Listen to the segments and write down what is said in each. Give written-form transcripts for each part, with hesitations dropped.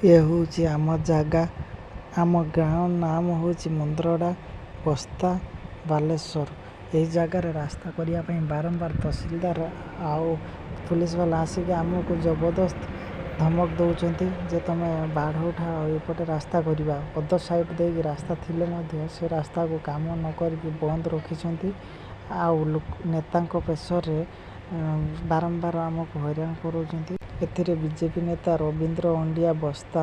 ये हूँ आम जगह आम गाँव नाम हूँ मुंद्रड़ा बस्ता बालेश्वर। यही जगार रास्ता करने बारंबार तहसीलदार आउ पुलिस वाला आसिक आमको जबरदस्त धमक दौरान जे तुम बाढ़ उठा एपटे रास्ता करवा अदर साइड दे रास्ता थिले से रास्ता को काम न करके बंद रखिंट आउ नेता प्रेसर बारंबार आमको हैरान कर बीजेपी नेता रवींद्र अंडिया बस्ता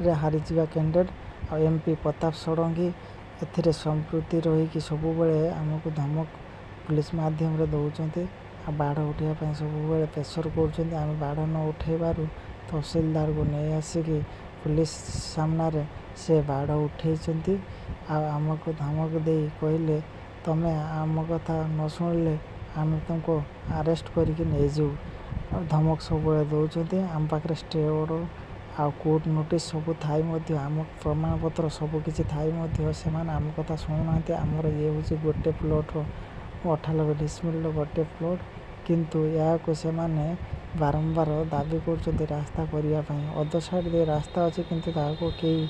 रे हारीजा कैंडिडेट आ एमपी प्रताप षडंगी ए संपृक्ति रहीकि सब आमको धमक पुलिस माध्यम दौरान बाढ़ उठाइबा सब प्रेसर कर बाढ़ न उठेबार तहसीलदार को नहीं आसिक पुलिस सामने से बाढ़ उठे आमको धमक दे कहले तमें आम कथा न शुणिले आम तुमको अरेस्ट करके नहीं जाऊ धमक सब दौरान आम पाखे स्टे ऑर्डर आ कोर्ट नोटिस सब थाई आम प्रमाण पत्र सबकि थाई से आम कथा शुणुना आमर ये हूँ गोटे प्लॉट्र 98 डिसमिल गोटे प्लॉट किंतु या से बारंबार दाबी कर रास्ता करने अदर साइड दे रास्ता अच्छे किंतु कई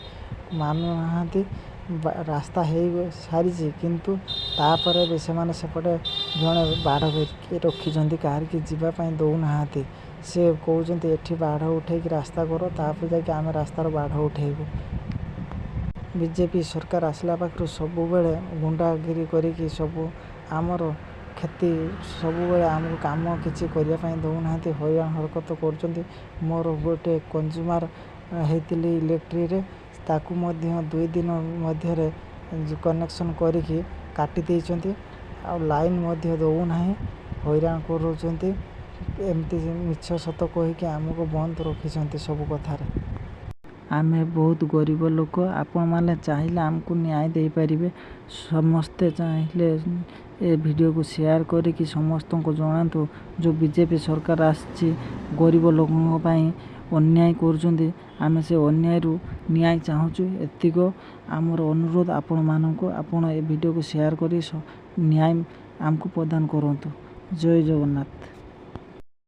मानु ना रास्ता हो सारी किंतु तापर भी सेपटे जड़े बाढ़ रखी कहार की जीवाई दौना से कहते एठी बाढ़ उठे रास्ता कर तापर जाके आम रास्तार बाढ़ उठेबू। बीजेपी सरकार आसला पाखु सब गुंडागिरी करी सब आमर क्षति सब आमको कम किसी करने दौना हैरान हरकत कर मोर गोटे कंज्यूमर होती इलेक्ट्री रे ताकू 2 दिन मध्य कनेक्शन करी काटी आ लाइन दौना हैरान कर एमती मिछ सत कहीकि आमको बंद रखिंट सब कथार आमे बहुत गरीब लोक आपण मैंने चाहिए आमको न्याय दे पारे समस्ते चाहिए ए वीडियो को शेयर करके समस्त को जनातु जो बीजेपी सरकार आसी गरीब लोकों अन्याय कर आमे से अन्याय न्याय चाहूँ एतिक आमर अनुरोध आपण मानक आपण ए वीडियो को शेयर कर न्याय आमको प्रदान करंतु। जय जगन्नाथ।